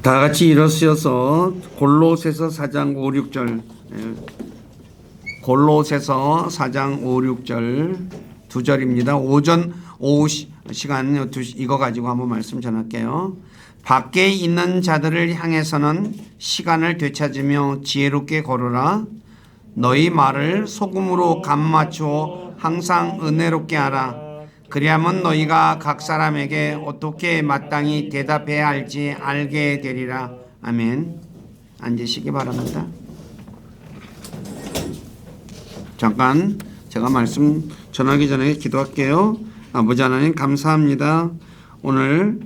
다 같이 일어서서 골로새서 4장 5, 6절 골로새서 4장 5, 6절 두 절입니다. 오후 시간 이거 가지고 한번 말씀 전할게요. 밖에 있는 자들을 향해서는 시간을 되찾으며 지혜롭게 걸으라. 너희 말을 소금으로 간 맞추어 항상 은혜롭게 하라. 그리하면 너희가 각 사람에게 어떻게 마땅히 대답해야 할지 알게 되리라. 아멘. 앉으시기 바랍니다. 잠깐 제가 말씀 전하기 전에 기도할게요. 아버지 하나님 감사합니다. 오늘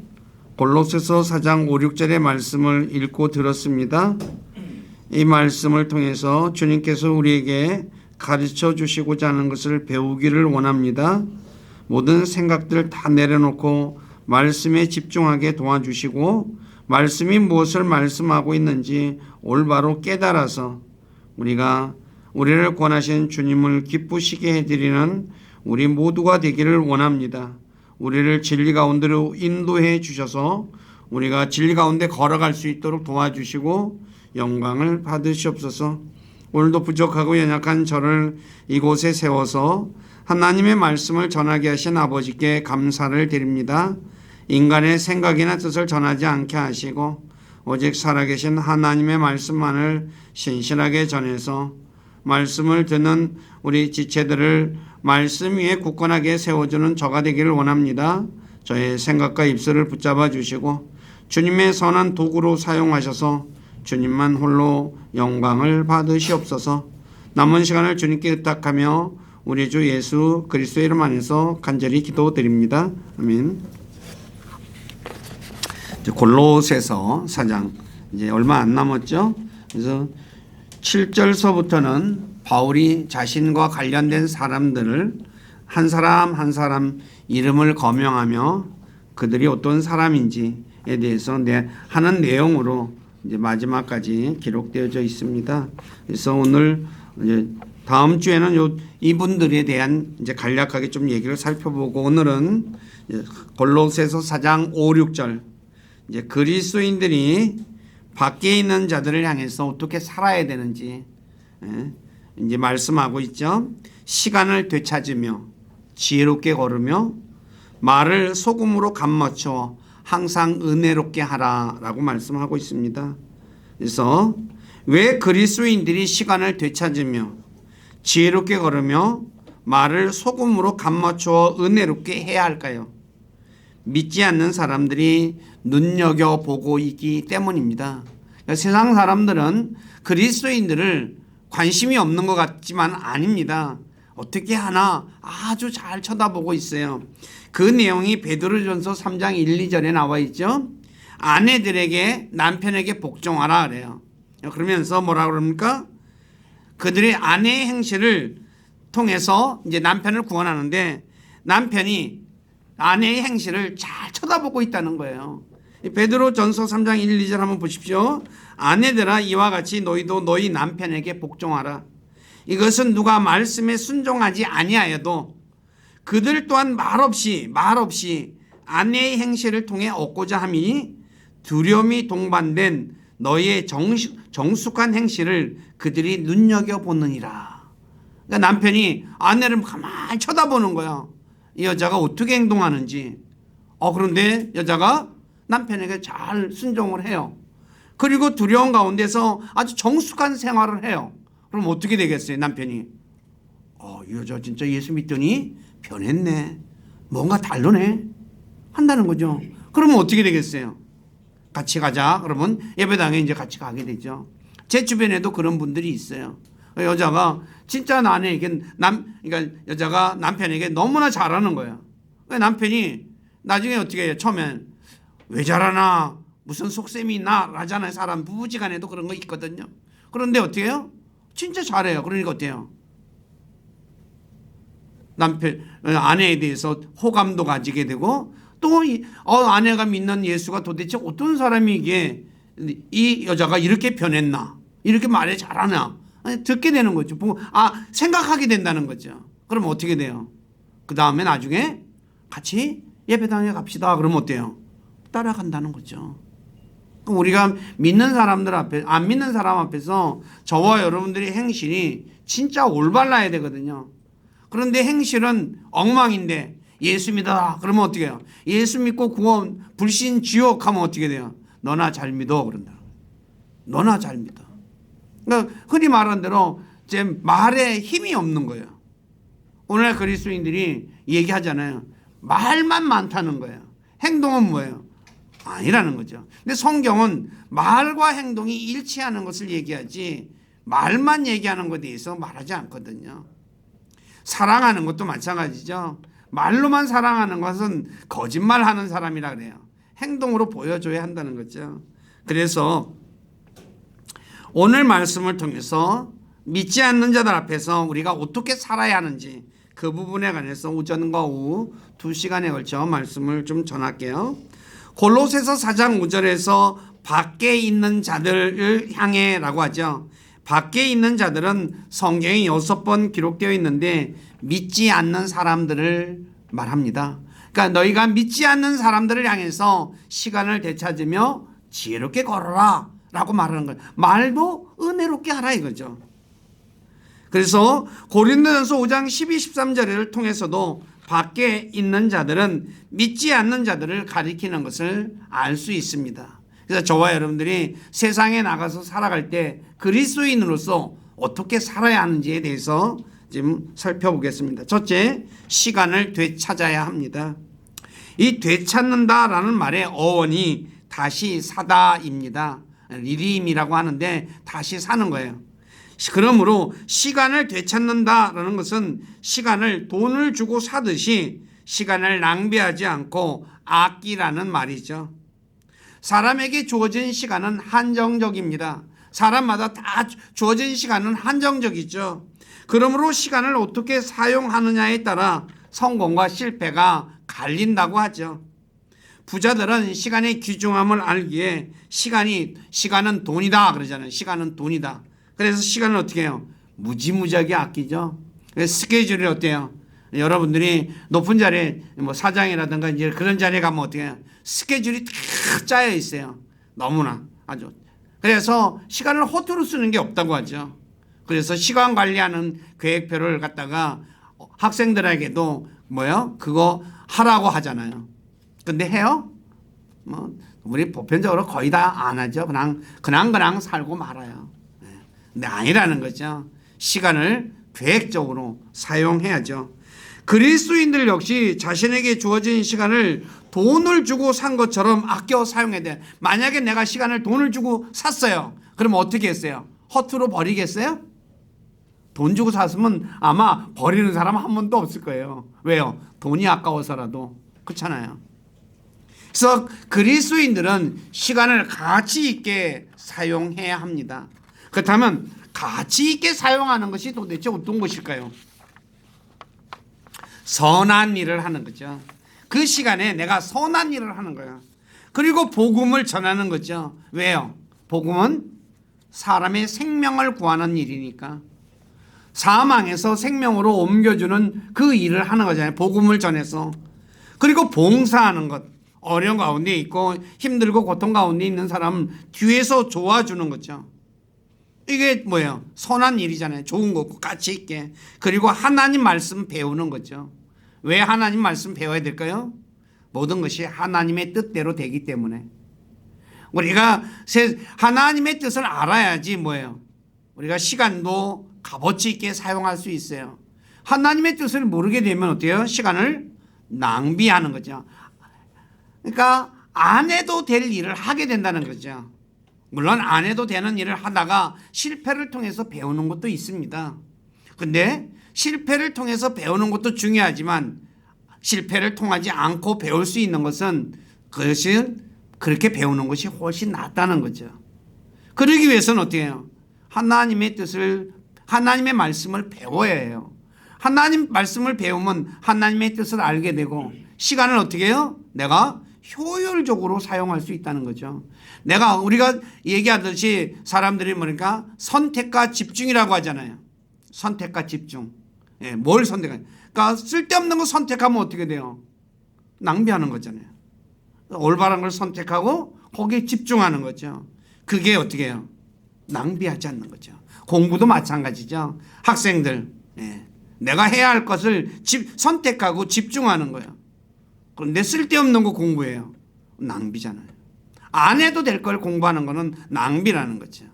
골로새서 4장 5, 6절의 말씀을 읽고 들었습니다. 이 말씀을 통해서 주님께서 우리에게 가르쳐 주시고자 하는 것을 배우기를 원합니다. 모든 생각들을 다 내려놓고 말씀에 집중하게 도와주시고 말씀이 무엇을 말씀하고 있는지 올바로 깨달아서 우리를 권하신 주님을 기쁘시게 해드리는 우리 모두가 되기를 원합니다. 우리를 진리 가운데로 인도해 주셔서 우리가 진리 가운데 걸어갈 수 있도록 도와주시고 영광을 받으시옵소서. 오늘도 부족하고 연약한 저를 이곳에 세워서 하나님의 말씀을 전하게 하신 아버지께 감사를 드립니다. 인간의 생각이나 뜻을 전하지 않게 하시고 오직 살아계신 하나님의 말씀만을 신실하게 전해서 말씀을 듣는 우리 지체들을 말씀 위에 굳건하게 세워주는 저가 되기를 원합니다. 저의 생각과 입술을 붙잡아 주시고 주님의 선한 도구로 사용하셔서 주님만 홀로 영광을 받으시옵소서. 남은 시간을 주님께 의탁하며 우리 주 예수 그리스도의 이름 안에서 간절히 기도드립니다. 아멘. 골로새서 4장 이제 얼마 안 남았죠. 그래서 7절서부터는 바울이 자신과 관련된 사람들을 한 사람 한 사람 이름을 거명하며 그들이 어떤 사람인지에 대해서 하는 내용으로 이제 마지막까지 기록되어져 있습니다. 그래서 오늘 이제 다음 주에는 이분들에 대한 이제 간략하게 좀 얘기를 살펴보고 오늘은 골로새서 4장 5, 6절 이제 그리스도인들이 밖에 있는 자들을 향해서 어떻게 살아야 되는지 이제 말씀하고 있죠. 시간을 되찾으며 지혜롭게 걸으며 말을 소금으로 간 맞춰 항상 은혜롭게 하라라고 말씀하고 있습니다. 그래서 왜 그리스도인들이 시간을 되찾으며 지혜롭게 걸으며 말을 소금으로 간 맞춰 은혜롭게 해야 할까요? 믿지 않는 사람들이 눈여겨보고 있기 때문입니다. 그러니까 세상 사람들은 그리스도인들을 관심이 없는 것 같지만 아닙니다. 어떻게 하나 아주 잘 쳐다보고 있어요. 그 내용이 베드로전서 3장 1, 2절에 나와 있죠. 아내들에게 남편에게 복종하라 그래요. 그러면서 뭐라 그럽니까? 그들의 아내의 행실을 통해서 이제 남편을 구원하는데 남편이 아내의 행실을 잘 쳐다보고 있다는 거예요. 베드로전서 3장 1, 2절 한번 보십시오. 아내들아 이와 같이 너희도 너희 남편에게 복종하라. 이것은 누가 말씀에 순종하지 아니하여도 그들 또한 말없이 아내의 행실을 통해 얻고자 함이 두려움이 동반된 너희의 정숙한 행실을 그들이 눈여겨보느니라. 그러니까 남편이 아내를 가만히 쳐다보는 거야. 이 여자가 어떻게 행동하는지. 그런데 여자가 남편에게 잘 순종을 해요. 그리고 두려움 가운데서 아주 정숙한 생활을 해요. 그럼 어떻게 되겠어요? 남편이 이 여자 진짜 예수 믿더니 변했네, 뭔가 다르네 한다는 거죠. 그러면 어떻게 되겠어요? 같이 가자 그러면 예배당에 이제 같이 가게 되죠. 제 주변에도 그런 분들이 있어요. 여자가 진짜 그러니까 여자가 남편에게 너무나 잘하는 거예요. 남편이 나중에 어떻게 해요? 처음엔 왜 잘하나, 무슨 속셈이 있나 하잖아요. 사람 부부지간에도 그런 거 있거든요. 그런데 어떻게 해요? 진짜 잘해요. 그러니까 어때요? 아내에 대해서 호감도 가지게 되고 또 아내가 믿는 예수가 도대체 어떤 사람이기에 이 여자가 이렇게 변했나, 이렇게 말을 잘하나 듣게 되는 거죠. 생각하게 된다는 거죠. 그럼 어떻게 돼요? 그 다음에 나중에 같이 예배당에 갑시다. 그러면 어때요? 따라간다는 거죠. 우리가 믿는 사람들 앞에, 안 믿는 사람 앞에서 저와 여러분들의 행실이 진짜 올바라야 되거든요. 그런데 행실은 엉망인데 예수 믿어라 그러면 어떻게 해요? 예수 믿고 구원 불신 지옥 하면 어떻게 돼요? 너나 잘 믿어 그런다. 너나 잘 믿어. 그러니까 흔히 말하는 대로 제 말에 힘이 없는 거예요. 오늘날 그리스도인들이 얘기하잖아요. 말만 많다는 거예요. 행동은 뭐예요? 아니라는 거죠. 근데 성경은 말과 행동이 일치하는 것을 얘기하지 말만 얘기하는 것에 대해서 말하지 않거든요. 사랑하는 것도 마찬가지죠. 말로만 사랑하는 것은 거짓말하는 사람이라 그래요. 행동으로 보여줘야 한다는 거죠. 그래서 오늘 말씀을 통해서 믿지 않는 자들 앞에서 우리가 어떻게 살아야 하는지 그 부분에 관해서 오전과 오후 2시간에 걸쳐 말씀을 좀 전할게요. 골로새서 4장 5절에서 밖에 있는 자들을 향해 라고 하죠. 밖에 있는 자들은 성경에 6번 기록되어 있는데 믿지 않는 사람들을 말합니다. 그러니까 너희가 믿지 않는 사람들을 향해서 시간을 되찾으며 지혜롭게 걸어라 라고 말하는 거예요. 말도 은혜롭게 하라 이거죠. 그래서 고린도전서 5장 12, 13절을 통해서도 밖에 있는 자들은 믿지 않는 자들을 가리키는 것을 알 수 있습니다. 그래서 저와 여러분들이 세상에 나가서 살아갈 때 그리스도인으로서 어떻게 살아야 하는지에 대해서 지금 살펴보겠습니다. 첫째, 시간을 되찾아야 합니다. 이 되찾는다라는 말의 어원이 다시 사다입니다. 리림이라고 하는데 다시 사는 거예요. 그러므로 시간을 되찾는다라는 것은 시간을 돈을 주고 사듯이 시간을 낭비하지 않고 아끼라는 말이죠. 사람에게 주어진 시간은 한정적입니다. 사람마다 다 주어진 시간은 한정적이죠. 그러므로 시간을 어떻게 사용하느냐에 따라 성공과 실패가 갈린다고 하죠. 부자들은 시간의 귀중함을 알기에 시간은 돈이다 그러잖아요. 시간은 돈이다. 그래서 시간을 어떻게 해요? 무지무지하게 아끼죠. 스케줄이 어때요? 여러분들이 높은 자리에 뭐 사장이라든가 이제 그런 자리에 가면 어떻게 해요? 스케줄이 탁 짜여 있어요. 너무나 아주. 그래서 시간을 허투루 쓰는 게 없다고 하죠. 그래서 시간 관리하는 계획표를 갖다가 학생들에게도 뭐요? 그거 하라고 하잖아요. 근데 해요? 뭐 우리 보편적으로 거의 다 안 하죠. 그냥 살고 말아요. 근데 아니라는 거죠. 시간을 계획적으로 사용해야죠. 그리스도인들 역시 자신에게 주어진 시간을 돈을 주고 산 것처럼 아껴 사용해야 돼요. 만약에 내가 시간을 돈을 주고 샀어요. 그럼 어떻게 했어요? 허투루 버리겠어요? 돈 주고 샀으면 아마 버리는 사람 한 번도 없을 거예요. 왜요? 돈이 아까워서라도. 그렇잖아요. 그래서 그리스도인들은 시간을 가치 있게 사용해야 합니다. 그렇다면 가치 있게 사용하는 것이 도대체 어떤 것일까요? 선한 일을 하는 거죠. 그 시간에 내가 선한 일을 하는 거야. 그리고 복음을 전하는 거죠. 왜요? 복음은 사람의 생명을 구하는 일이니까. 사망에서 생명으로 옮겨주는 그 일을 하는 거잖아요. 복음을 전해서. 그리고 봉사하는 것. 어려운 가운데 있고 힘들고 고통 가운데 있는 사람 뒤에서 도와주는 거죠. 이게 뭐예요? 선한 일이잖아요. 좋은 거고 가치 있게. 그리고 하나님 말씀 배우는 거죠. 왜 하나님 말씀 배워야 될까요? 모든 것이 하나님의 뜻대로 되기 때문에. 우리가 하나님의 뜻을 알아야지 뭐예요? 우리가 시간도 값어치 있게 사용할 수 있어요. 하나님의 뜻을 모르게 되면 어때요? 시간을 낭비하는 거죠. 그러니까 안 해도 될 일을 하게 된다는 거죠. 물론 안 해도 되는 일을 하다가 실패를 통해서 배우는 것도 있습니다. 근데 실패를 통해서 배우는 것도 중요하지만 실패를 통하지 않고 배울 수 있는 것은 그것은 그렇게 배우는 것이 훨씬 낫다는 거죠. 그러기 위해서는 어떻게 해요? 하나님의 뜻을, 하나님의 말씀을 배워야 해요. 하나님 말씀을 배우면 하나님의 뜻을 알게 되고 시간을 어떻게 해요? 내가 효율적으로 사용할 수 있다는 거죠. 우리가 얘기하듯이 사람들이 뭐니까 선택과 집중이라고 하잖아요. 선택과 집중. 예, 뭘 선택해요? 그러니까 쓸데없는 거 선택하면 어떻게 돼요? 낭비하는 거잖아요. 올바른 걸 선택하고 거기에 집중하는 거죠. 그게 어떻게 해요? 낭비하지 않는 거죠. 공부도 마찬가지죠. 학생들, 내가 해야 할 것을 선택하고 집중하는 거예요. 그런데 쓸데없는 거 공부해요. 낭비잖아요. 안 해도 될 걸 공부하는 거는 낭비라는 거죠.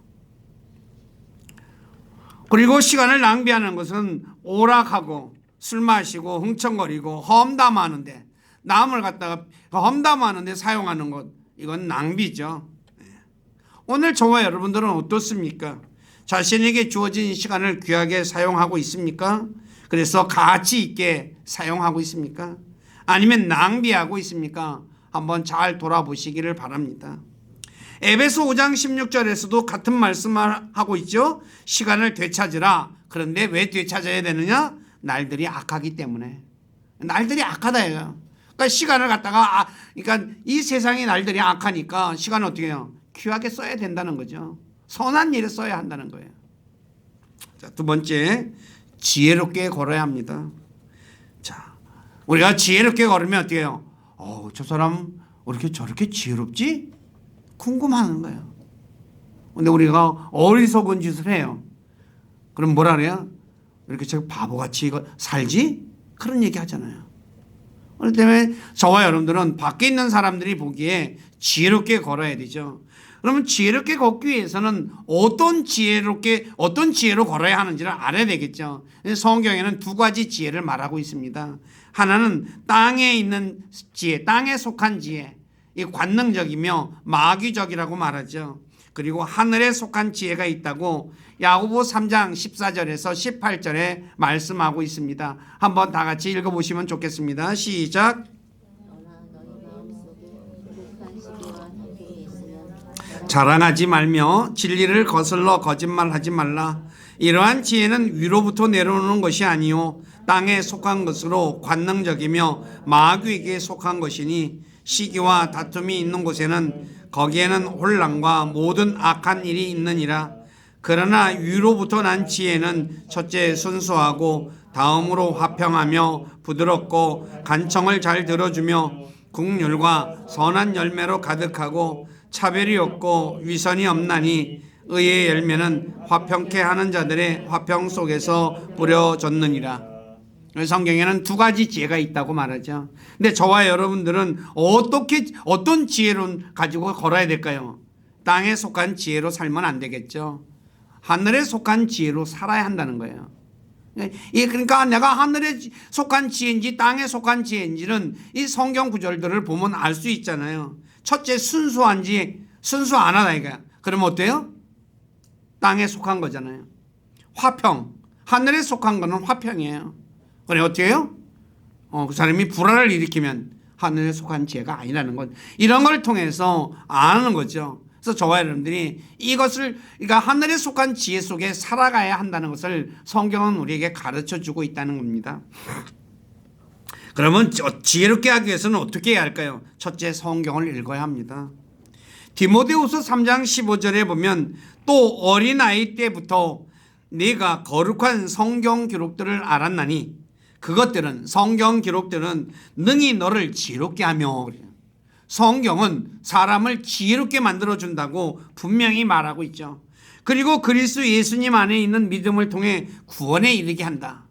그리고 시간을 낭비하는 것은 오락하고 술 마시고 흥청거리고 험담하는데, 남을 갖다가 험담하는데 사용하는 것, 이건 낭비죠. 오늘 저와 여러분들은 어떻습니까? 자신에게 주어진 시간을 귀하게 사용하고 있습니까? 그래서 가치 있게 사용하고 있습니까? 아니면 낭비하고 있습니까? 한번 잘 돌아보시기를 바랍니다. 에베소 5장 16절에서도 같은 말씀을 하고 있죠. 시간을 되찾으라. 그런데 왜 되찾아야 되느냐? 날들이 악하기 때문에. 날들이 악하다 이거예요. 그러니까 시간을 갖다가 그러니까 이 세상의 날들이 악하니까 시간을 어떻게 해요? 귀하게 써야 된다는 거죠. 선한 일에 써야 한다는 거예요. 자, 두 번째, 지혜롭게 걸어야 합니다. 자, 우리가 지혜롭게 걸으면 어떻게 해요? 저 사람 왜 이렇게 저렇게 지혜롭지? 궁금하는 거예요. 근데 우리가 어리석은 짓을 해요. 그럼 뭐라 그래요? 이렇게 저 바보같이 살지? 그런 얘기 하잖아요. 그렇기 때문에 저와 여러분들은 밖에 있는 사람들이 보기에 지혜롭게 걸어야 되죠. 그러면 지혜롭게 걷기 위해서는 어떤 지혜로 걸어야 하는지를 알아야 되겠죠. 성경에는 두 가지 지혜를 말하고 있습니다. 하나는 땅에 있는 지혜, 땅에 속한 지혜, 이 관능적이며 마귀적이라고 말하죠. 그리고 하늘에 속한 지혜가 있다고 야고보 3장 14절에서 18절에 말씀하고 있습니다. 한번 다 같이 읽어보시면 좋겠습니다. 시작. 자랑하지 말며 진리를 거슬러 거짓말하지 말라. 이러한 지혜는 위로부터 내려오는 것이 아니요 땅에 속한 것으로 관능적이며 마귀에게 속한 것이니 시기와 다툼이 있는 곳에는 거기에는 혼란과 모든 악한 일이 있느니라. 그러나 위로부터 난 지혜는 첫째 순수하고 다음으로 화평하며 부드럽고 간청을 잘 들어주며 국률과 선한 열매로 가득하고 차별이 없고 위선이 없나니 의의 열매는 화평케 하는 자들의 화평 속에서 뿌려졌느니라. 성경에는 두 가지 지혜가 있다고 말하죠. 근데 저와 여러분들은 어떤 지혜로 가지고 걸어야 될까요? 땅에 속한 지혜로 살면 안 되겠죠. 하늘에 속한 지혜로 살아야 한다는 거예요. 그러니까 내가 하늘에 속한 지혜인지 땅에 속한 지혜인지는 이 성경 구절들을 보면 알 수 있잖아요. 첫째, 순수한지 순수 안 하다 이거야. 그러면 어때요? 땅에 속한 거잖아요. 화평, 하늘에 속한 거는 화평이에요. 그래 어떻게 해요? 그 사람이 불화를 일으키면 하늘에 속한 지혜가 아니라는 것, 이런 걸 통해서 아는 거죠. 그래서 저와 여러분들이 이것을, 그러니까 하늘에 속한 지혜 속에 살아가야 한다는 것을 성경은 우리에게 가르쳐 주고 있다는 겁니다. 그러면 지혜롭게 하기 위해서는 어떻게 해야 할까요? 첫째, 성경을 읽어야 합니다. 디모데후서 3장 15절에 보면 또 어린아이 때부터 네가 거룩한 성경 기록들을 알았나니 그것들은, 성경 기록들은 능히 너를 지혜롭게 하며, 성경은 사람을 지혜롭게 만들어준다고 분명히 말하고 있죠. 그리고 그리스도 예수님 안에 있는 믿음을 통해 구원에 이르게 한다.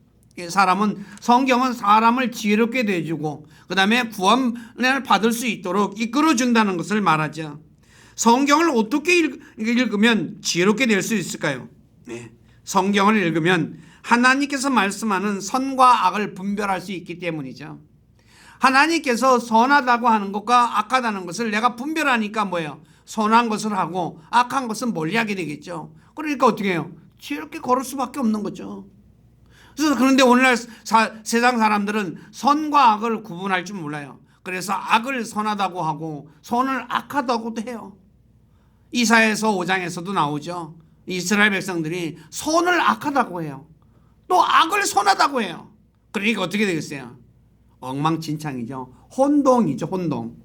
성경은 사람을 지혜롭게 내주고 그 다음에 구원을 받을 수 있도록 이끌어준다는 것을 말하죠. 성경을 어떻게 읽으면 지혜롭게 될 수 있을까요? 성경을 읽으면 하나님께서 말씀하는 선과 악을 분별할 수 있기 때문이죠. 하나님께서 선하다고 하는 것과 악하다는 것을 내가 분별하니까 뭐예요? 선한 것을 하고 악한 것은 멀리하게 되겠죠. 그러니까 어떻게 해요? 지혜롭게 걸을 수밖에 없는 거죠. 그런데 오늘날 세상 사람들은 선과 악을 구분할 줄 몰라요. 그래서 악을 선하다고 하고 선을 악하다고도 해요. 이사야서 5장에서도 나오죠. 이스라엘 백성들이 선을 악하다고 해요. 또 악을 선하다고 해요. 그러니까 어떻게 되겠어요? 엉망진창이죠. 혼동이죠. 혼동.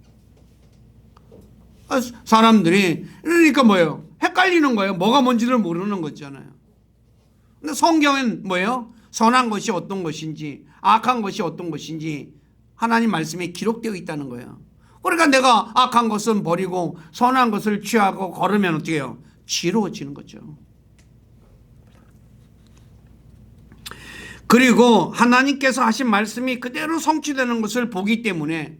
사람들이 그러니까 뭐예요? 헷갈리는 거예요. 뭐가 뭔지를 모르는 거잖아요. 근데 성경은 뭐예요? 선한 것이 어떤 것인지 악한 것이 어떤 것인지 하나님 말씀에 기록되어 있다는 거예요. 그러니까 내가 악한 것은 버리고 선한 것을 취하고 걸으면 어떻게 해요? 지혜로워지는 거죠. 그리고 하나님께서 하신 말씀이 그대로 성취되는 것을 보기 때문에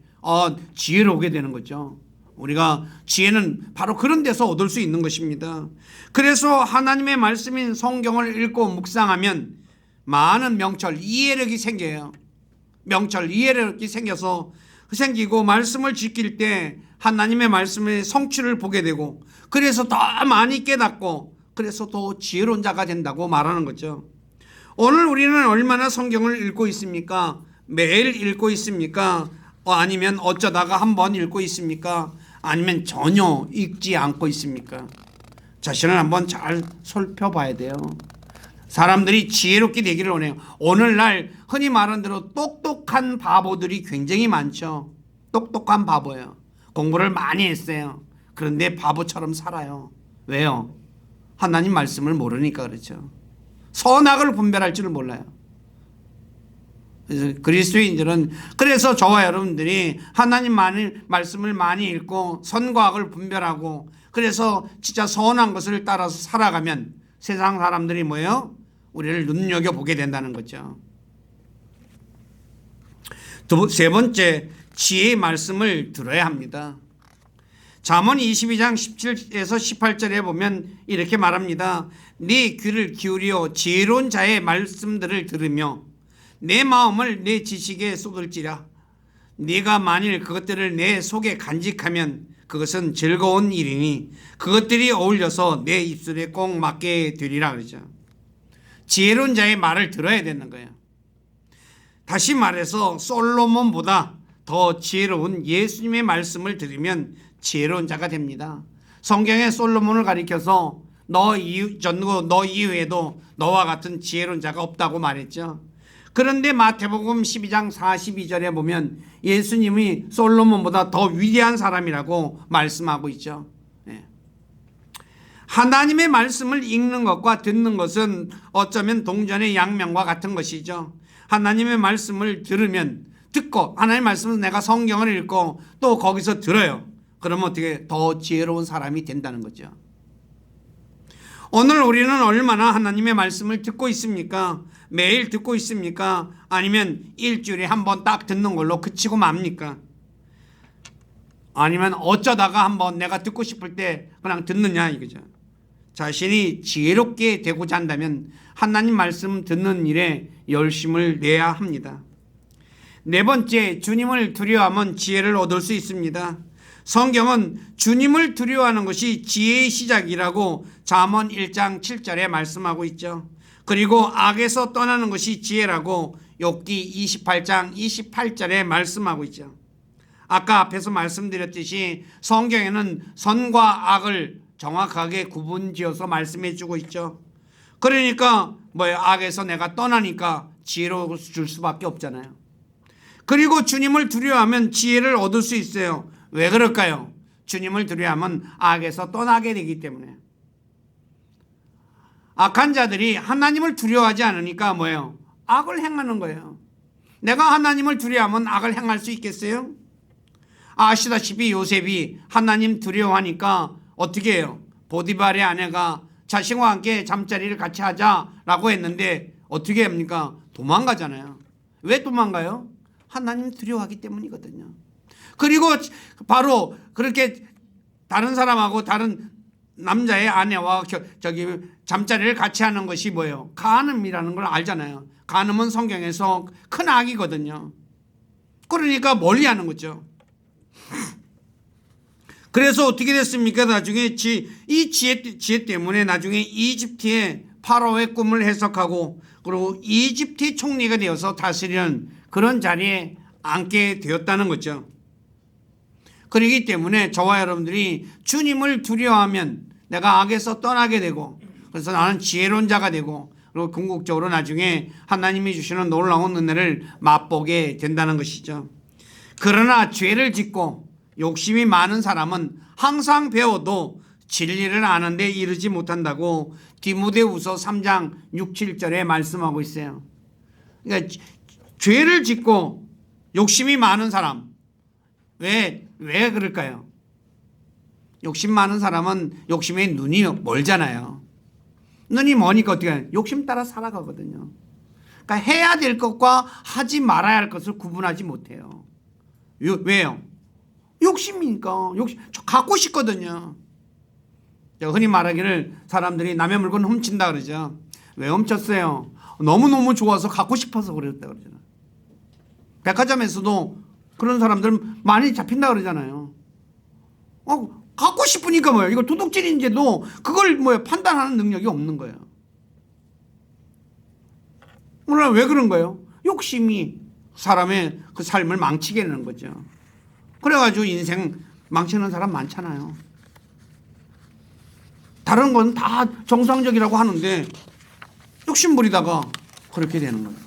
지혜로우게 되는 거죠. 우리가 지혜는 바로 그런 데서 얻을 수 있는 것입니다. 그래서 하나님의 말씀인 성경을 읽고 묵상하면 많은 명철, 이해력이 생겨요. 명철, 이해력이 생기고 말씀을 지킬 때 하나님의 말씀의 성취를 보게 되고 그래서 더 많이 깨닫고 그래서 더 지혜로운 자가 된다고 말하는 거죠. 오늘 우리는 얼마나 성경을 읽고 있습니까? 매일 읽고 있습니까? 아니면 어쩌다가 한번 읽고 있습니까? 아니면 전혀 읽지 않고 있습니까? 자신을 한번 잘 살펴봐야 돼요. 사람들이 지혜롭게 되기를 원해요. 오늘날 흔히 말하는 대로 똑똑한 바보들이 굉장히 많죠. 똑똑한 바보예요. 공부를 많이 했어요. 그런데 바보처럼 살아요. 왜요? 하나님 말씀을 모르니까 그렇죠. 선악을 분별할 줄을 몰라요. 그래서 그리스도인들은 그래서 저와 여러분들이 하나님 말씀을 많이 읽고 선과 악을 분별하고 그래서 진짜 선한 것을 따라서 살아가면 세상 사람들이 뭐예요? 우리를 눈여겨보게 된다는 거죠. 세 번째, 지혜의 말씀을 들어야 합니다. 잠언 22장 17에서 18절에 보면 이렇게 말합니다. 네 귀를 기울여 지혜로운 자의 말씀들을 들으며 내 마음을 내 지식에 쏟을지라. 네가 만일 그것들을 내 속에 간직하면 그것은 즐거운 일이니 그것들이 어울려서 내 입술에 꼭 맞게 되리라 그러죠. 지혜로운 자의 말을 들어야 되는 거예요. 다시 말해서 솔로몬보다 더 지혜로운 예수님의 말씀을 들으면 지혜로운 자가 됩니다. 성경에 솔로몬을 가리켜서 너 이후에도 너와 같은 지혜로운 자가 없다고 말했죠. 그런데 마태복음 12장 42절에 보면 예수님이 솔로몬보다 더 위대한 사람이라고 말씀하고 있죠. 하나님의 말씀을 읽는 것과 듣는 것은 어쩌면 동전의 양면과 같은 것이죠. 하나님의 말씀을 들으면 듣고 하나님의 말씀은 내가 성경을 읽고 또 거기서 들어요. 그러면 어떻게 더 지혜로운 사람이 된다는 거죠. 오늘 우리는 얼마나 하나님의 말씀을 듣고 있습니까? 매일 듣고 있습니까? 아니면 일주일에 한 번 딱 듣는 걸로 그치고 맙니까? 아니면 어쩌다가 한번 내가 듣고 싶을 때 그냥 듣느냐 이거죠. 자신이 지혜롭게 되고자 한다면 하나님 말씀 듣는 일에 열심을 내야 합니다. 네 번째, 주님을 두려워하면 지혜를 얻을 수 있습니다. 성경은 주님을 두려워하는 것이 지혜의 시작이라고 잠언 1장 7절에 말씀하고 있죠. 그리고 악에서 떠나는 것이 지혜라고 욥기 28장 28절에 말씀하고 있죠. 아까 앞에서 말씀드렸듯이 성경에는 선과 악을 정확하게 구분지어서 말씀해 주고 있죠. 그러니까 악에서 내가 떠나니까 지혜로워질 수밖에 없잖아요. 그리고 주님을 두려워하면 지혜를 얻을 수 있어요. 왜 그럴까요? 주님을 두려워하면 악에서 떠나게 되기 때문에. 악한 자들이 하나님을 두려워하지 않으니까 뭐예요? 악을 행하는 거예요. 내가 하나님을 두려워하면 악을 행할 수 있겠어요? 아시다시피 요셉이 하나님 두려워하니까 어떻게 해요? 보디발의 아내가 자신과 함께 잠자리를 같이 하자라고 했는데 어떻게 합니까? 도망가잖아요. 왜 도망가요? 하나님 두려워하기 때문이거든요. 그리고 바로 그렇게 다른 사람하고 다른 남자의 아내와 잠자리를 같이 하는 것이 뭐예요? 간음이라는 걸 알잖아요. 간음은 성경에서 큰 악이거든요. 그러니까 멀리하는 거죠. 그래서 어떻게 됐습니까? 나중에 이 지혜 때문에 나중에 이집트의 파라오의 꿈을 해석하고 그리고 이집트 총리가 되어서 다스리는 그런 자리에 앉게 되었다는 거죠. 그렇기 때문에 저와 여러분들이 주님을 두려워하면 내가 악에서 떠나게 되고 그래서 나는 지혜로운 자가 되고 그리고 궁극적으로 나중에 하나님이 주시는 놀라운 은혜를 맛보게 된다는 것이죠. 그러나 죄를 짓고 욕심이 많은 사람은 항상 배워도 진리를 아는 데 이르지 못한다고 디모데후서 3장 6, 7절에 말씀하고 있어요. 그러니까 죄를 짓고 욕심이 많은 사람, 왜 왜 그럴까요? 욕심 많은 사람은 욕심에 눈이 멀잖아요. 눈이 머니까 어떻게 해요? 욕심 따라 살아가거든요. 그러니까 해야 될 것과 하지 말아야 할 것을 구분하지 못해요. 왜요? 욕심이니까. 저 갖고 싶거든요. 흔히 말하기를 사람들이 남의 물건 훔친다 그러죠. 왜 훔쳤어요? 너무너무 좋아서 갖고 싶어서 그랬다 그러잖아요. 백화점에서도 그런 사람들 많이 잡힌다 그러잖아요. 갖고 싶으니까 뭐예요? 이거 도둑질인지도 그걸 판단하는 능력이 없는 거예요. 오늘 왜 그런 거예요? 욕심이 사람의 그 삶을 망치게 하는 거죠. 그래가지고 인생 망치는 사람 많잖아요. 다른 건 다 정상적이라고 하는데 욕심 부리다가 그렇게 되는 거예요.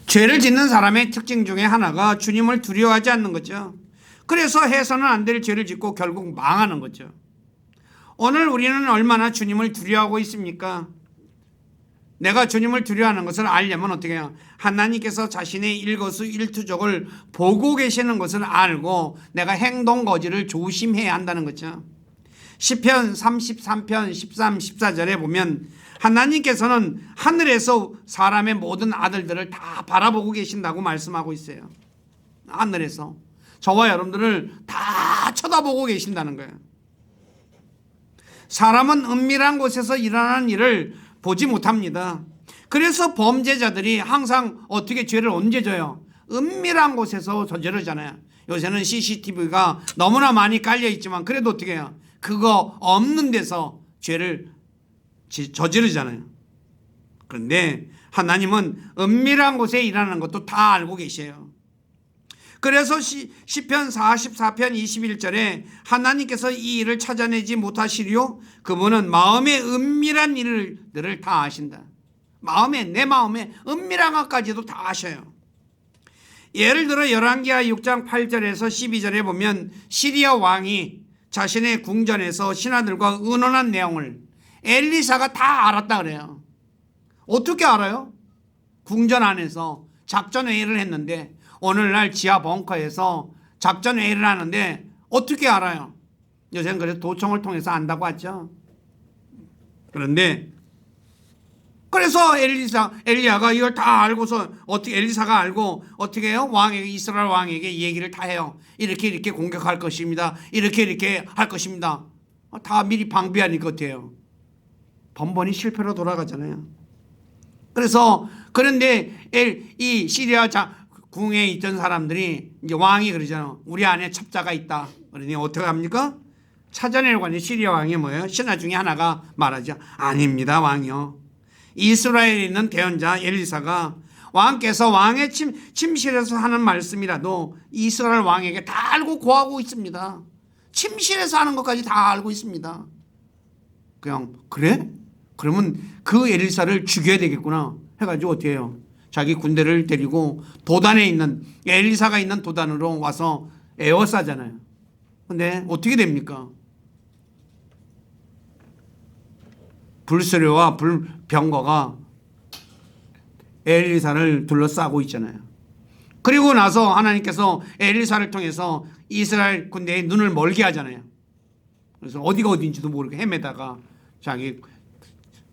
죄를 짓는 사람의 특징 중에 하나가 주님을 두려워하지 않는 거죠. 그래서 해서는 안 될 죄를 짓고 결국 망하는 거죠. 오늘 우리는 얼마나 주님을 두려워하고 있습니까? 내가 주님을 두려워하는 것을 알려면 어떻게 해요? 하나님께서 자신의 일거수일투족을 보고 계시는 것을 알고 내가 행동 거지를 조심해야 한다는 거죠. 시편 33편 13, 14절에 보면 하나님께서는 하늘에서 사람의 모든 아들들을 다 바라보고 계신다고 말씀하고 있어요. 하늘에서 저와 여러분들을 다 쳐다보고 계신다는 거예요. 사람은 은밀한 곳에서 일어나는 일을 보지 못합니다. 그래서 범죄자들이 항상 어떻게 죄를 언제 져요? 은밀한 곳에서 저지르잖아요. 요새는 CCTV가 너무나 많이 깔려 있지만 그래도 어떻게 해요? 그거 없는 데서 죄를 저지르잖아요. 그런데 하나님은 은밀한 곳에 일하는 것도 다 알고 계셔요. 그래서 시편 44편 21절에 하나님께서 이 일을 찾아내지 못하시리요? 그분은 마음의 은밀한 일들을 다 아신다. 내 마음에 은밀한 것까지도 다 아셔요. 예를 들어 열왕기하 6장 8절에서 12절에 보면 시리아 왕이 자신의 궁전에서 신하들과 의논한 내용을 엘리사가 다 알았다 그래요. 어떻게 알아요? 궁전 안에서 작전회의를 했는데 오늘날 지하 벙커에서 작전회의를 하는데 어떻게 알아요? 요새는 그래서 도청을 통해서 안다고 하죠. 그런데 그래서 엘리야가 이걸 다 알고서 어떻게 엘리사가 알고 어떻게 해요? 이스라엘 왕에게 얘기를 다 해요. 이렇게 공격할 것입니다. 이렇게 할 것입니다. 다 미리 방비하는 것 같아요. 번번이 실패로 돌아가잖아요. 그런데 이 시리아 궁에 있던 사람들이 이제 왕이 그러잖아요. 우리 안에 첩자가 있다. 그러니 어떻게 합니까? 찾아내려고 하니 시리아 왕이 뭐예요? 신하 중에 하나가 말하죠. 아닙니다, 왕이요. 이스라엘에 있는 대언자 엘리사가 왕께서 왕의 침실에서 하는 말씀이라도 이스라엘 왕에게 다 알고 고하고 있습니다. 침실에서 하는 것까지 다 알고 있습니다. 그냥 그래? 그러면 그 엘리사를 죽여야 되겠구나 해가지고 어떻게 해요? 자기 군대를 데리고 도단에 있는 엘리사가 있는 도단으로 와서 에워싸잖아요. 근데 어떻게 됩니까? 불수레와 불병거가 엘리사를 둘러싸고 있잖아요. 그리고 나서 하나님께서 엘리사를 통해서 이스라엘 군대의 눈을 멀게 하잖아요. 그래서 어디가 어딘지도 모르게 헤매다가 자기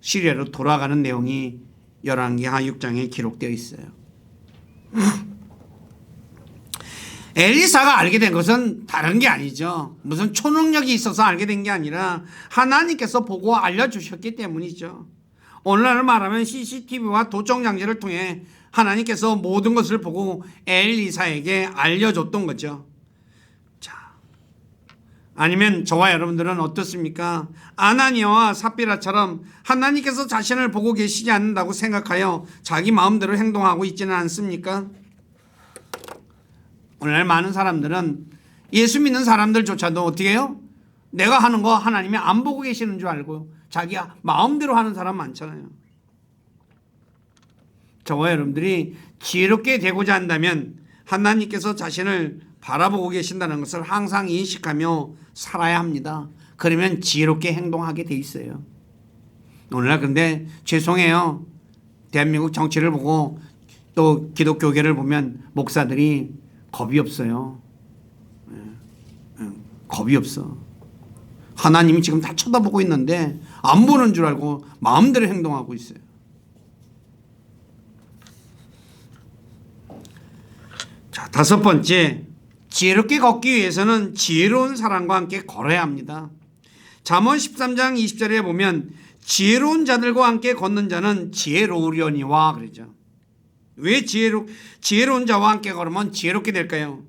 시리아로 돌아가는 내용이 열왕기하 6장에 기록되어 있어요. 엘리사가 알게 된 것은 다른 게 아니죠. 무슨 초능력이 있어서 알게 된 게 아니라 하나님께서 보고 알려주셨기 때문이죠. 오늘날 말하면 CCTV와 도청 장치를 통해 하나님께서 모든 것을 보고 엘리사에게 알려줬던 거죠. 아니면 저와 여러분들은 어떻습니까? 아나니아와 삽비라처럼 하나님께서 자신을 보고 계시지 않는다고 생각하여 자기 마음대로 행동하고 있지는 않습니까? 오늘날 많은 사람들은 예수 믿는 사람들조차도 어떻게 해요? 내가 하는 거 하나님이 안 보고 계시는 줄 알고 자기 마음대로 하는 사람 많잖아요. 저와 여러분들이 지혜롭게 되고자 한다면 하나님께서 자신을 바라보고 계신다는 것을 항상 인식하며 살아야 합니다. 그러면 지혜롭게 행동하게 돼 있어요. 오늘날 근데 죄송해요. 대한민국 정치를 보고 또 기독교계를 보면 목사들이 겁이 없어요. 겁이 없어. 하나님이 지금 다 쳐다보고 있는데 안 보는 줄 알고 마음대로 행동하고 있어요. 자, 다섯 번째, 지혜롭게 걷기 위해서는 지혜로운 사람과 함께 걸어야 합니다. 잠언 13장 20절에 보면 지혜로운 자들과 함께 걷는 자는 지혜로우려니와 그러죠. 왜 지혜로운 자와 함께 걸으면 지혜롭게 될까요?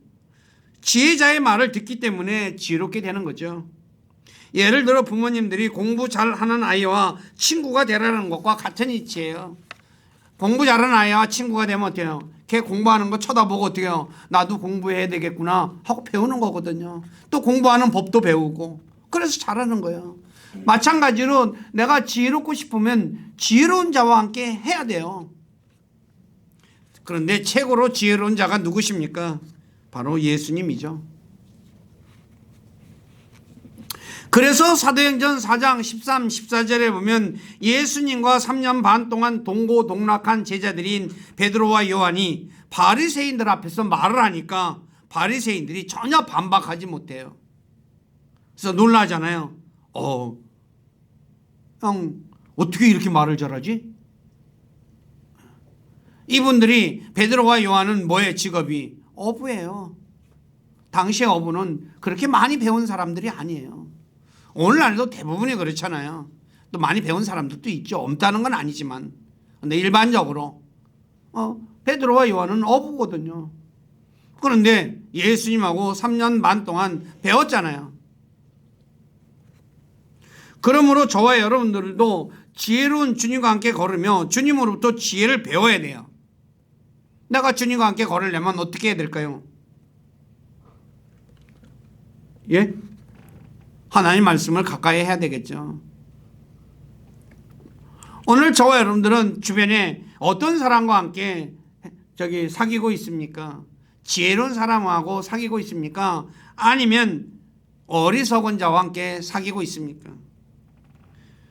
지혜자의 말을 듣기 때문에 지혜롭게 되는 거죠. 예를 들어 부모님들이 공부 잘하는 아이와 친구가 되라는 것과 같은 이치예요. 공부 잘하는 아이와 친구가 되면 어때요? 걔 공부하는 거 쳐다보고 어떻게 해요? 나도 공부해야 되겠구나 하고 배우는 거거든요. 또 공부하는 법도 배우고 그래서 잘하는 거예요. 마찬가지로 내가 지혜롭고 싶으면 지혜로운 자와 함께 해야 돼요. 그런데 최고로 지혜로운 자가 누구십니까? 바로 예수님이죠. 그래서 사도행전 4장 13, 14절에 보면 예수님과 3년 반 동안 동고동락한 제자들인 베드로와 요한이 바리새인들 앞에서 말을 하니까 바리새인들이 전혀 반박하지 못해요. 그래서 놀라잖아요. 형 어떻게 이렇게 말을 잘하지? 이분들이 베드로와 요한은 뭐의 직업이? 어부예요. 당시의 어부는 그렇게 많이 배운 사람들이 아니에요. 오늘날도 대부분이 그렇잖아요. 또 많이 배운 사람들도 있죠. 없다는 건 아니지만. 근데 일반적으로 베드로와 요한은 어부거든요. 그런데 예수님하고 3년 반 동안 배웠잖아요. 그러므로 저와 여러분들도 지혜로운 주님과 함께 걸으며 주님으로부터 지혜를 배워야 돼요. 내가 주님과 함께 걸으려면 어떻게 해야 될까요? 예? 하나님 말씀을 가까이 해야 되겠죠. 오늘 저와 여러분들은 주변에 어떤 사람과 함께 사귀고 있습니까? 지혜로운 사람하고 사귀고 있습니까? 아니면 어리석은 자와 함께 사귀고 있습니까?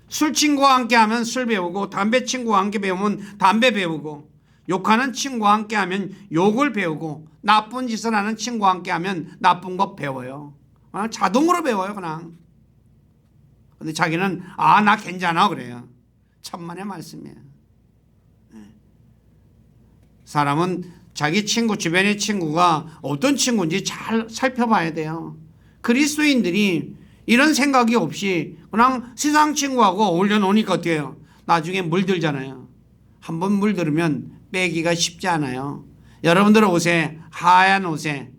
술 친구와 함께 하면 술 배우고 담배 친구와 함께 배우면 담배 배우고 욕하는 친구와 함께 하면 욕을 배우고 나쁜 짓을 하는 친구와 함께 하면 나쁜 것 배워요. 자동으로 배워요 그냥. 근데 자기는 나 괜찮아 그래요. 천만의 말씀이에요. 사람은 자기 친구 주변의 친구가 어떤 친구인지 잘 살펴봐야 돼요. 그리스도인들이 이런 생각이 없이 그냥 세상 친구하고 어울려 놓으니까 어때요? 나중에 물들잖아요. 한번 물들으면 빼기가 쉽지 않아요. 여러분들 옷에 하얀 옷에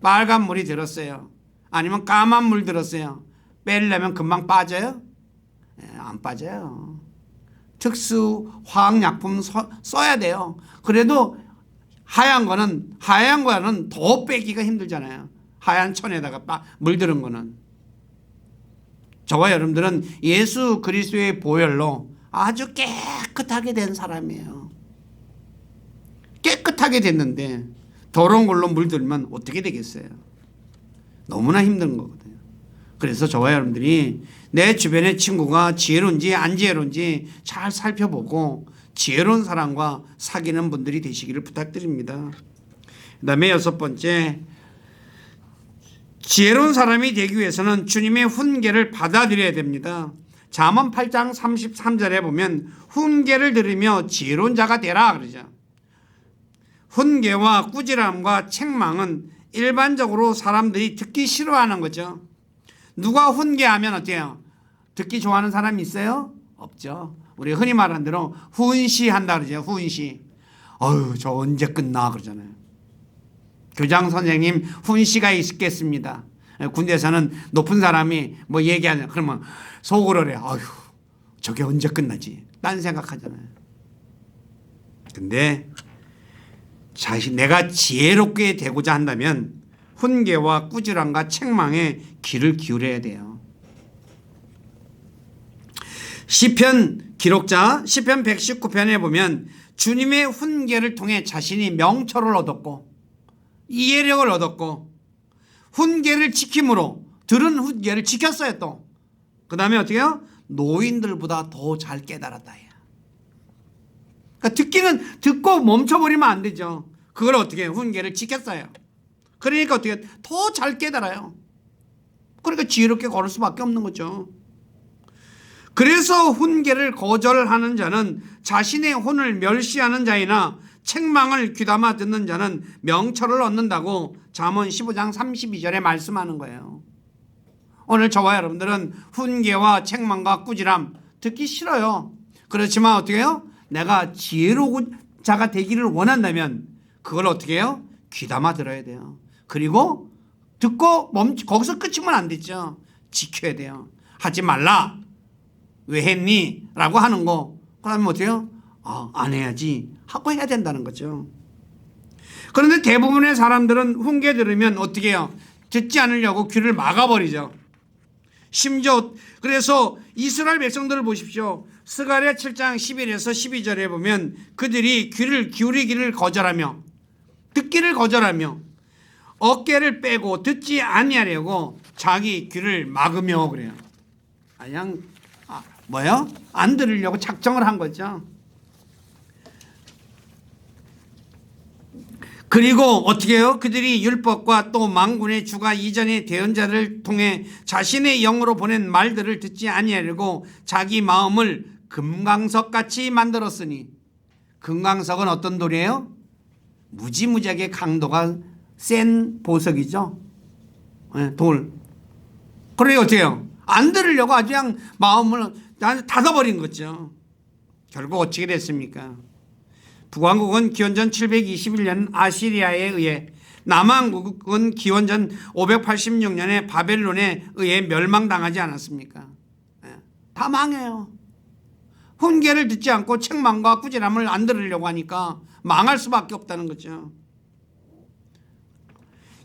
빨간 물이 들었어요. 아니면 까만 물 들었어요. 빼려면 금방 빠져요? 안 빠져요. 특수 화학약품 써야 돼요. 그래도 하얀 거는 더 빼기가 힘들잖아요. 하얀 천에다가 물들은 거는. 저와 여러분들은 예수 그리스도의 보혈로 아주 깨끗하게 된 사람이에요. 깨끗하게 됐는데 더러운 걸로 물들면 어떻게 되겠어요? 너무나 힘든 거거든요. 그래서 저와 여러분들이 내 주변의 친구가 지혜로운지 안 지혜로운지 잘 살펴보고 지혜로운 사람과 사귀는 분들이 되시기를 부탁드립니다. 그 다음에 여섯 번째, 지혜로운 사람이 되기 위해서는 주님의 훈계를 받아들여야 됩니다. 잠언 8장 33절에 보면 훈계를 들으며 지혜로운 자가 되라 그러죠. 훈계와 꾸지람과 책망은 일반적으로 사람들이 듣기 싫어하는 거죠. 누가 훈계하면 어때요? 듣기 좋아하는 사람이 있어요? 없죠. 우리 흔히 말하는 대로 훈시한다 그러죠. 훈시. 저 언제 끝나 그러잖아요. 교장 선생님 훈시가 있겠습니다. 군대에서는 높은 사람이 뭐 얘기하냐 그러면 속으로 그래. 저게 언제 끝나지? 딴 생각하잖아요. 근데 내가 지혜롭게 되고자 한다면 훈계와 꾸지람과 책망에 귀를 기울여야 돼요. 시편 기록자 시편 119편에 보면 주님의 훈계를 통해 자신이 명철을 얻었고 이해력을 얻었고 훈계를 지킴으로 들은 훈계를 지켰어요. 또 그 다음에 어떻게 해요? 노인들보다 더 잘 깨달았다. 그러니까 듣기는 듣고 멈춰버리면 안 되죠. 그걸 어떻게 해요? 훈계를 지켰어요. 그러니까 어떻게 더 잘 깨달아요. 그러니까 지혜롭게 걸을 수밖에 없는 거죠. 그래서 훈계를 거절하는 자는 자신의 혼을 멸시하는 자이나 책망을 귀담아 듣는 자는 명철을 얻는다고 잠언 15장 32절에 말씀하는 거예요. 오늘 저와 여러분들은 훈계와 책망과 꾸지람 듣기 싫어요. 그렇지만 어떻게 해요? 내가 지혜로운 자가 되기를 원한다면 그걸 어떻게 해요? 귀담아 들어야 돼요. 그리고 듣고 거기서 끝이면 안 되죠. 지켜야 돼요. 하지 말라. 왜 했니? 라고 하는 거. 그러면 어떻게 해요? 안 해야지 하고 해야 된다는 거죠. 그런데 대부분의 사람들은 훈계 들으면 어떻게 해요? 듣지 않으려고 귀를 막아버리죠. 심지어 그래서 이스라엘 백성들을 보십시오. 스가랴 7장 11에서 12절에 보면 그들이 귀를 기울이기를 거절하며 듣기를 거절하며 어깨를 빼고 듣지 아니하려고 자기 귀를 막으며 그래요. 그냥 뭐요? 안 들으려고 작정을 한 거죠. 그리고 어떻게 해요? 그들이 율법과 또 만군의 주가 이전의 대언자를 통해 자신의 영으로 보낸 말들을 듣지 아니하려고 자기 마음을 금강석같이 만들었으니, 금강석은 어떤 돌이에요? 무지무지하게 강도가 센 보석이죠. 돌. 그래 어떻게 해요? 안 들으려고 아주 그냥 마음을 닫아버린 거죠. 결국 어떻게 됐습니까? 북왕국은 기원전 721년 아시리아에 의해, 남왕국은 기원전 586년에 바벨론에 의해 멸망당하지 않았습니까? 다 망해요. 훈계를 듣지 않고 책망과 꾸지람을 안 들으려고 하니까 망할 수밖에 없다는 거죠.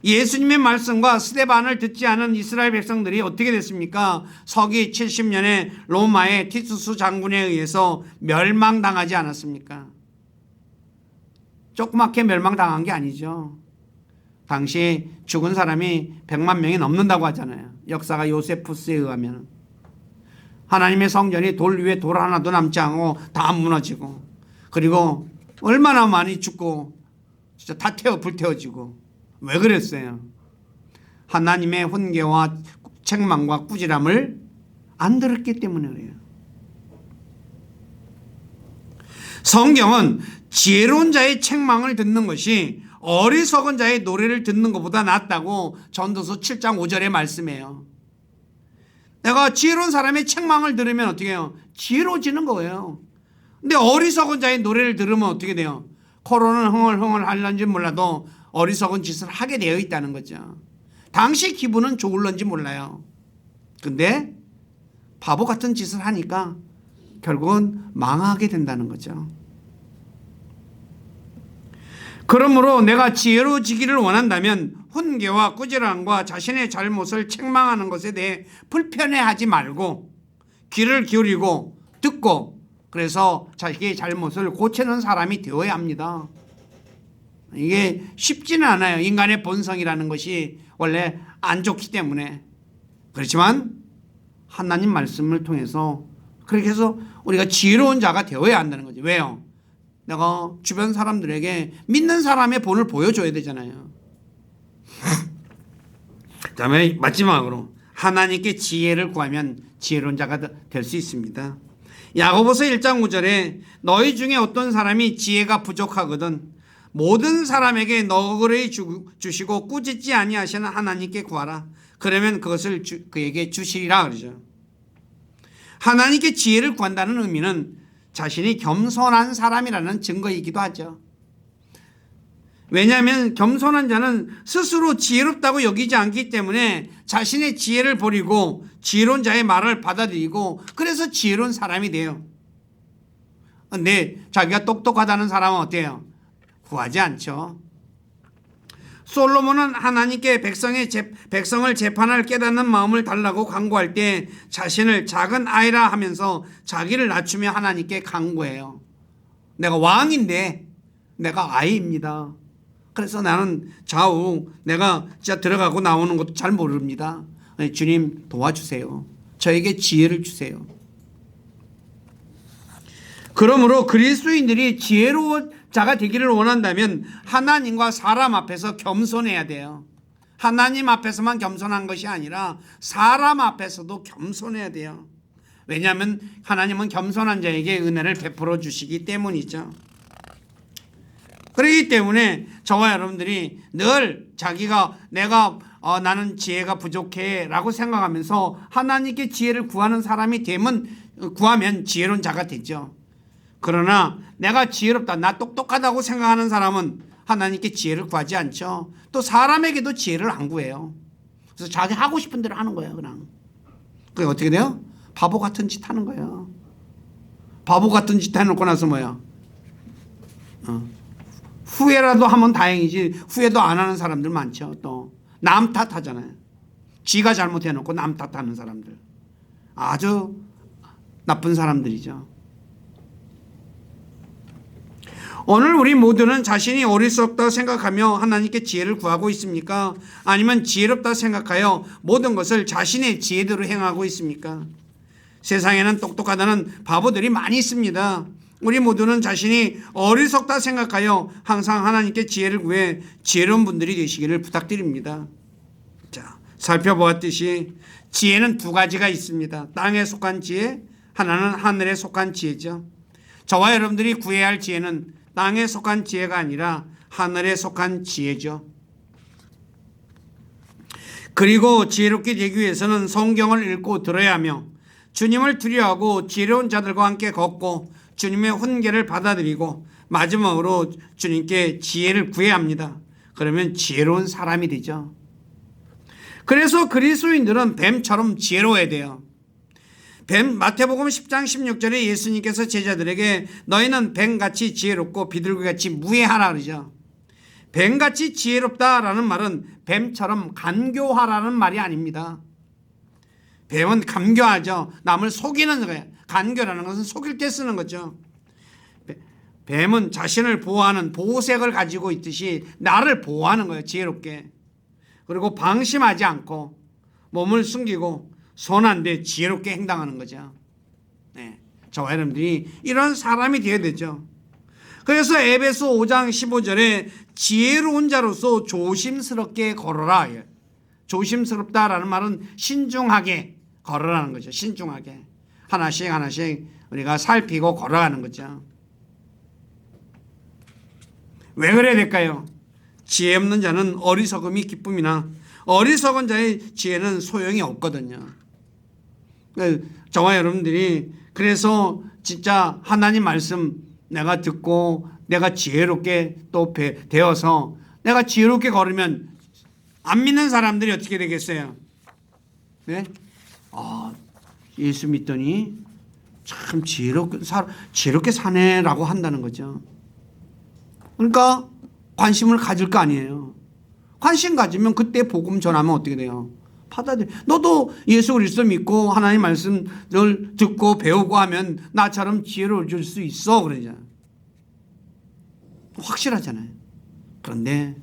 예수님의 말씀과 스데반을 듣지 않은 이스라엘 백성들이 어떻게 됐습니까? 서기 70년에 로마의 티투스 장군에 의해서 멸망당하지 않았습니까? 조그맣게 멸망당한 게 아니죠. 당시 죽은 사람이 100만 명이 넘는다고 하잖아요. 역사가 요세푸스에 의하면. 하나님의 성전이 돌 위에 돌 하나도 남지 않고 다 무너지고, 그리고 얼마나 많이 죽고 진짜 다 불태워지고. 왜 그랬어요? 하나님의 훈계와 책망과 꾸지람을 안 들었기 때문에 그래요. 성경은 지혜로운 자의 책망을 듣는 것이 어리석은 자의 노래를 듣는 것보다 낫다고 전도서 7장 5절에 말씀해요. 내가 지혜로운 사람의 책망을 들으면 어떻게 해요? 지혜로워지는 거예요. 근데 어리석은 자의 노래를 들으면 어떻게 돼요? 코로는 흥얼흥얼 하려는지 몰라도 어리석은 짓을 하게 되어 있다는 거죠. 당시 기분은 좋을런지 몰라요. 근데 바보 같은 짓을 하니까 결국은 망하게 된다는 거죠. 그러므로 내가 지혜로워지기를 원한다면 훈계와 꾸지람과 자신의 잘못을 책망하는 것에 대해 불편해하지 말고 귀를 기울이고 듣고, 그래서 자기의 잘못을 고치는 사람이 되어야 합니다. 이게 쉽지는 않아요. 인간의 본성이라는 것이 원래 안 좋기 때문에. 그렇지만 하나님 말씀을 통해서 그렇게 해서 우리가 지혜로운 자가 되어야 한다는 거죠. 왜요? 내가 주변 사람들에게 믿는 사람의 본을 보여줘야 되잖아요. 그다음에 마지막으로 하나님께 지혜를 구하면 지혜로운 자가 될 수 있습니다. 야고보서 1장 5절에 너희 중에 어떤 사람이 지혜가 부족하거든 모든 사람에게 너그러이 주시고 꾸짖지 아니하시는 하나님께 구하라. 그러면 그것을 그에게 주시리라 그러죠. 하나님께 지혜를 구한다는 의미는 자신이 겸손한 사람이라는 증거이기도 하죠. 왜냐하면 겸손한 자는 스스로 지혜롭다고 여기지 않기 때문에 자신의 지혜를 버리고 지혜로운 자의 말을 받아들이고, 그래서 지혜로운 사람이 돼요. 근데 자기가 똑똑하다는 사람은 어때요? 구하지 않죠. 솔로몬은 하나님께 백성을 재판할 깨닫는 마음을 달라고 간구할 때 자신을 작은 아이라 하면서 자기를 낮추며 하나님께 간구해요. 내가 왕인데 내가 아이입니다. 그래서 나는 좌우 내가 진짜 들어가고 나오는 것도 잘 모릅니다. 주님 도와주세요. 저에게 지혜를 주세요. 그러므로 그리스도인들이 지혜로운 자가 되기를 원한다면 하나님과 사람 앞에서 겸손해야 돼요. 하나님 앞에서만 겸손한 것이 아니라 사람 앞에서도 겸손해야 돼요. 왜냐하면 하나님은 겸손한 자에게 은혜를 베풀어 주시기 때문이죠. 그렇기 때문에 저와 여러분들이 늘 자기가 나는 지혜가 부족해 라고 생각하면서 하나님께 지혜를 구하는 사람이 구하면 지혜로운 자가 되죠. 그러나 내가 지혜롭다, 나 똑똑하다고 생각하는 사람은 하나님께 지혜를 구하지 않죠. 또 사람에게도 지혜를 안 구해요. 그래서 자기 하고 싶은 대로 하는 거예요. 그냥. 그게 어떻게 돼요? 바보 같은 짓 하는 거예요. 바보 같은 짓 해놓고 나서 뭐야? 후회라도 하면 다행이지 후회도 안 하는 사람들 많죠. 또 남 탓하잖아요. 지가 잘못해놓고 남 탓하는 사람들. 아주 나쁜 사람들이죠. 오늘 우리 모두는 자신이 어리석다 생각하며 하나님께 지혜를 구하고 있습니까? 아니면 지혜롭다 생각하여 모든 것을 자신의 지혜대로 행하고 있습니까? 세상에는 똑똑하다는 바보들이 많이 있습니다. 우리 모두는 자신이 어리석다 생각하여 항상 하나님께 지혜를 구해 지혜로운 분들이 되시기를 부탁드립니다. 자, 살펴보았듯이 지혜는 두 가지가 있습니다. 땅에 속한 지혜, 하나는 하늘에 속한 지혜죠. 저와 여러분들이 구해야 할 지혜는 땅에 속한 지혜가 아니라 하늘에 속한 지혜죠. 그리고 지혜롭게 되기 위해서는 성경을 읽고 들어야 하며 주님을 두려워하고 지혜로운 자들과 함께 걷고 주님의 훈계를 받아들이고 마지막으로 주님께 지혜를 구해야 합니다. 그러면 지혜로운 사람이 되죠. 그래서 그리스도인들은 뱀처럼 지혜로워야 돼요. 마태복음 10장 16절에 예수님께서 제자들에게 너희는 뱀같이 지혜롭고 비둘기같이 무해하라 그러죠. 뱀같이 지혜롭다라는 말은 뱀처럼 간교하라는 말이 아닙니다. 뱀은 감교하죠. 남을 속이는 거예요. 간교라는 것은 속일 때 쓰는 거죠. 뱀은 자신을 보호하는 보호색을 가지고 있듯이 나를 보호하는 거예요. 지혜롭게. 그리고 방심하지 않고 몸을 숨기고 선한데 지혜롭게 행동하는 거죠. 네. 저와 여러분들이 이런 사람이 되어야 되죠. 그래서 에베소 5장 15절에 지혜로운 자로서 조심스럽게 걸어라. 조심스럽다라는 말은 신중하게 걸어라는 거죠. 신중하게. 하나씩 하나씩 우리가 살피고 걸어가는 거죠. 왜 그래야 될까요? 지혜 없는 자는 어리석음이 기쁨이나 어리석은 자의 지혜는 소용이 없거든요. 저와 여러분들이 그래서 진짜 하나님 말씀 내가 듣고 내가 지혜롭게 또 되어서 내가 지혜롭게 걸으면 안 믿는 사람들이 어떻게 되겠어요? 네? 예수 믿더니 참 지혜롭게 사네라고 한다는 거죠. 그러니까 관심을 가질 거 아니에요. 관심 가지면 그때 복음 전하면 어떻게 돼요? 받아들여. 너도 예수 그리스도 믿고 하나님 말씀을 듣고 배우고 하면 나처럼 지혜로워질 수 있어 그러잖아요. 확실하잖아요. 그런데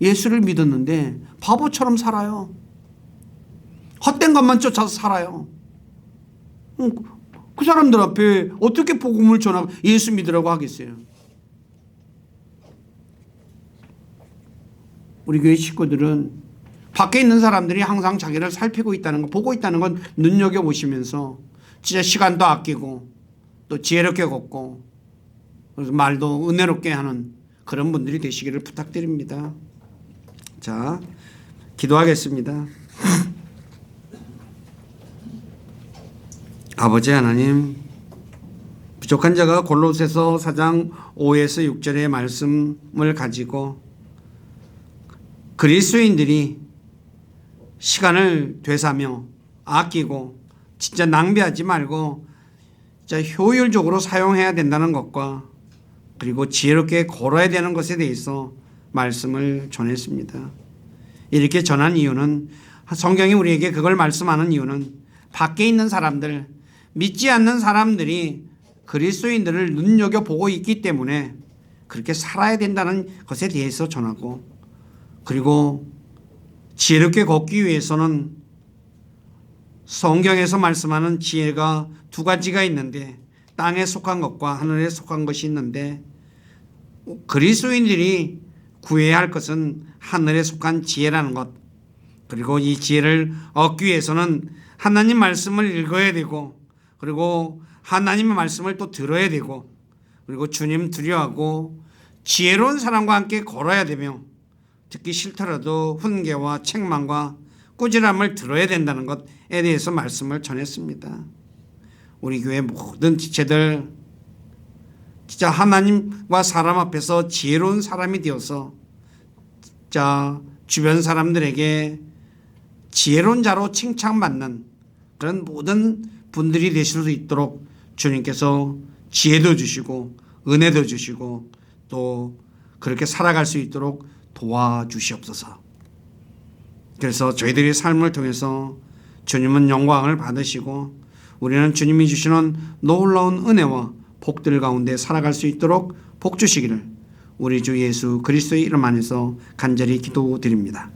예수를 믿었는데 바보처럼 살아요. 헛된 것만 쫓아서 살아요. 그 사람들 앞에 어떻게 복음을 전하고 예수 믿으라고 하겠어요? 우리 교회 식구들은 밖에 있는 사람들이 항상 자기를 살피고 있다는 거, 보고 있다는 건 눈여겨보시면서 진짜 시간도 아끼고 또 지혜롭게 걷고 그래서 말도 은혜롭게 하는 그런 분들이 되시기를 부탁드립니다. 자, 기도하겠습니다. 아버지 하나님, 부족한 자가 골로새서 4장 5에서 6절의 말씀을 가지고 그리스도인들이 시간을 되사며 아끼고 진짜 낭비하지 말고 진짜 효율적으로 사용해야 된다는 것과 그리고 지혜롭게 걸어야 되는 것에 대해서 말씀을 전했습니다. 이렇게 전한 이유는 성경이 우리에게 그걸 말씀하는 이유는 밖에 있는 사람들, 믿지 않는 사람들이 그리스도인들을 눈여겨보고 있기 때문에 그렇게 살아야 된다는 것에 대해서 전하고 그리고 지혜롭게 걷기 위해서는 성경에서 말씀하는 지혜가 두 가지가 있는데 땅에 속한 것과 하늘에 속한 것이 있는데 그리스도인들이 구해야 할 것은 하늘에 속한 지혜라는 것, 그리고 이 지혜를 얻기 위해서는 하나님 말씀을 읽어야 되고, 그리고 하나님의 말씀을 또 들어야 되고, 그리고 주님 두려워하고 지혜로운 사람과 함께 걸어야 되며, 듣기 싫더라도 훈계와 책망과 꾸지람을 들어야 된다는 것에 대해서 말씀을 전했습니다. 우리 교회 모든 지체들 진짜 하나님과 사람 앞에서 지혜로운 사람이 되어서 자 주변 사람들에게 지혜로운 자로 칭찬받는 그런 모든 분들이 되실 수 있도록 주님께서 지혜도 주시고 은혜도 주시고 또 그렇게 살아갈 수 있도록 도와주시옵소서. 그래서 저희들의 삶을 통해서 주님은 영광을 받으시고 우리는 주님이 주시는 놀라운 은혜와 복들 가운데 살아갈 수 있도록 복 주시기를 우리 주 예수 그리스도의 이름 안에서 간절히 기도드립니다.